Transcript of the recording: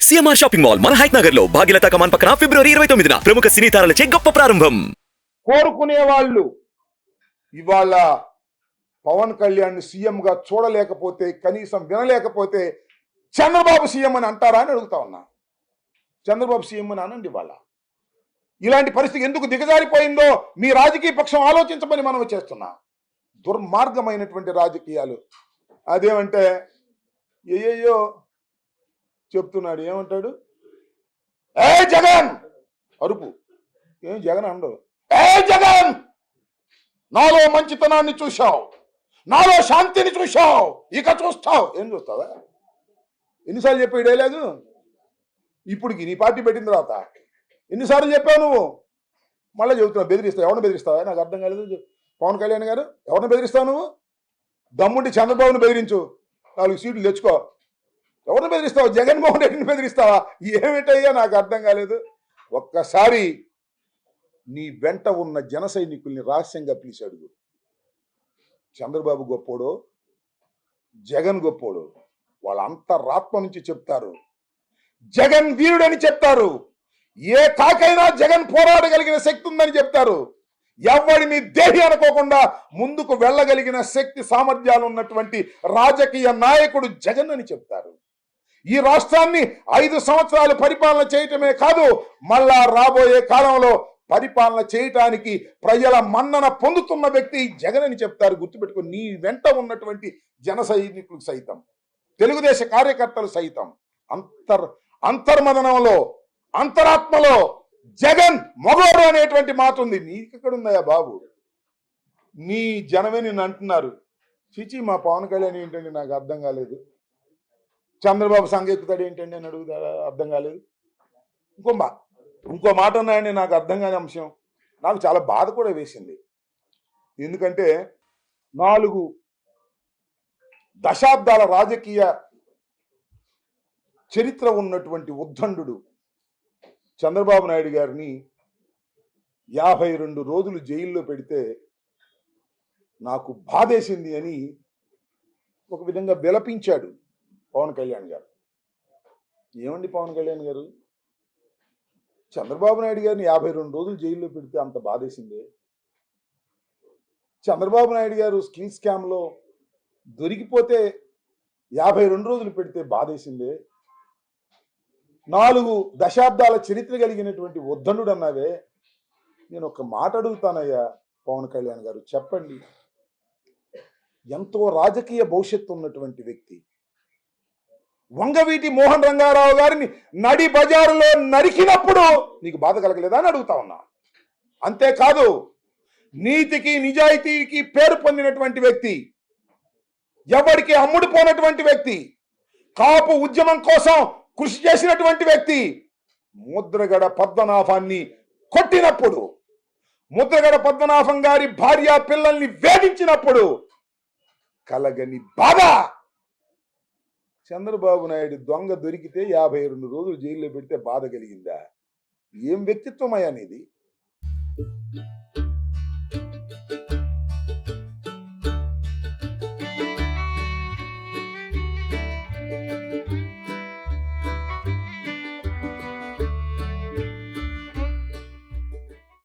CMR shopping mall మన height Nagar లో భాగ్యలతా కమాన్ పక్కన ఫిబ్రవరి 29న ప్రముఖ సినీ తారలచే గొప్ప ప్రారంభం. కోరుకునే వాళ్ళు ఇవాళ పవన్ కళ్యాణ్ సీఎం గా చూడలేకపోతే, కనీసం వినలేకపోతే చంద్రబాబు సీఎం అని అంటారా అని అడుగుతా ఉన్నా. చంద్రబాబు సీఎం అని అనండి. వాళ్ళ ఇలాంటి పరిస్థితి ఎందుకు దిగజారిపోయిందో మీ రాజకీయ పక్షం ఆలోచించమని మనం చేస్తున్నా. దుర్మార్గమైనటువంటి రాజకీయాలు. అదేమంటే ఏయో చెప్తున్నాడు. ఏమంటాడు? ఏ జగన్ అరుపు. ఏం జగన్ అండవు. ఏ జగన్, నాలో మంచితనాన్ని చూశావు, నాలో శాంతిని చూశావు, ఇక చూస్తావు. ఏం చూస్తావా? ఎన్నిసార్లు చెప్పాడు డైలాగు? ఇప్పుడుకి నీ పార్టీ పెట్టిన తర్వాత ఎన్నిసార్లు చెప్పావు నువ్వు? మళ్ళీ చెబుతున్నావు. బెదిరిస్తావు. ఎవరిని బెదిరిస్తావా? నాకు అర్థం కాలేదు. పవన్ కళ్యాణ్ గారు, ఎవరిని బెదిరిస్తావు నువ్వు? దమ్ముండి చంద్రబాబుని బెదిరించు, 4 సీట్లు తెచ్చుకో. ఎవరిని బెదిరిస్తావు? జగన్మోహన్ రెడ్డిని బెదిరిస్తావా? ఏమిటయ్యా నాకు అర్థం కాలేదు. ఒక్కసారి నీ వెంట ఉన్న జన సైనికుల్ని రహస్యంగా పిలిచి అడుగు. చంద్రబాబు గొప్పోడో జగన్ గొప్పోడు వాళ్ళ అంతరాత్మ నుంచి చెప్తారు. జగన్ వీరుడని చెప్తారు. ఏ కాకైనా జగన్ పోరాడగలిగిన శక్తి ఉందని చెప్తారు. ఎవడిని దేహి అనుకోకుండా ముందుకు వెళ్ళగలిగిన శక్తి సామర్థ్యాలు ఉన్నటువంటి రాజకీయ నాయకుడు జగన్ అని చెప్తారు. ఈ రాష్ట్రాన్ని 5 సంవత్సరాలు పరిపాలన చేయటమే కాదు, మళ్ళా రాబోయే కాలంలో పరిపాలన చేయటానికి ప్రజల మన్నన పొందుతున్న వ్యక్తి జగన్ అని చెప్తారు. గుర్తుపెట్టుకుని, నీ వెంట ఉన్నటువంటి జన సైనికులు సైతం, తెలుగుదేశ కార్యకర్తలు సైతం అంతర్మదనంలో, అంతరాత్మలో జగన్ మగోడు అనేటువంటి మాట ఉంది. నీకెక్కడుందయా బాబు? నీ జనమే నిన్ను అంటున్నారు. చిచి, మా పవన్ కళ్యాణ్ ఏంటండి నాకు అర్థం కాలేదు, చంద్రబాబు సంగెత్తుతాడు ఏంటండి అని అడుగుతా, అర్థం కాలేదు. ఇంకో మాట ఉన్నాయండి నాకు అర్థం కాని అంశం. నాకు చాలా బాధ కూడా వేసింది. ఎందుకంటే 4 దశాబ్దాల రాజకీయ చరిత్ర ఉన్నటువంటి ఉద్దండు చంద్రబాబు నాయుడు గారిని 52 రోజులు జైల్లో పెడితే నాకు బాధేసింది అని ఒక విధంగా విలపించాడు పవన్ కళ్యాణ్ గారు. ఏమండి పవన్ కళ్యాణ్ గారు, చంద్రబాబు నాయుడు గారిని 52 రోజులు జైల్లో పెడితే అంత బాధేసిందే? చంద్రబాబు నాయుడు గారు స్కిల్ స్కామ్లో దొరికిపోతే 52 రోజులు పెడితే బాధేసిందే? 4 దశాబ్దాల చరిత్ర కలిగినటువంటి ఉద్దండు అన్నావే. నేను ఒక మాట అడుగుతానయ్యా పవన్ కళ్యాణ్ గారు, చెప్పండి. ఎంతో రాజకీయ భవిష్యత్తు ఉన్నటువంటి వ్యక్తి వంగవీటి మోహన్ రంగారావు గారిని నడి బజారులో నరికినప్పుడు నీకు బాధ కలగలేదా అని అడుగుతా ఉన్నా. అంతేకాదు, నీతికి నిజాయితీకి పేరు పొందినటువంటి వ్యక్తి, ఎవరికి అమ్ముడుపోనటువంటి వ్యక్తి, కాపు ఉద్యమం కోసం కృషి చేసినటువంటి వ్యక్తి ముద్రగడ పద్మనాభాన్ని కొట్టినప్పుడు, ముద్రగడ పద్మనాభం గారి భార్య పిల్లల్ని వేధించినప్పుడు కలగని బాధ చంద్రబాబు నాయుడు దొంగ దొరికితే 52 రోజులు జైల్లో పెడితే బాధ కలిగిందా? ఏం వ్యక్తిత్వం అయ్యా నీది?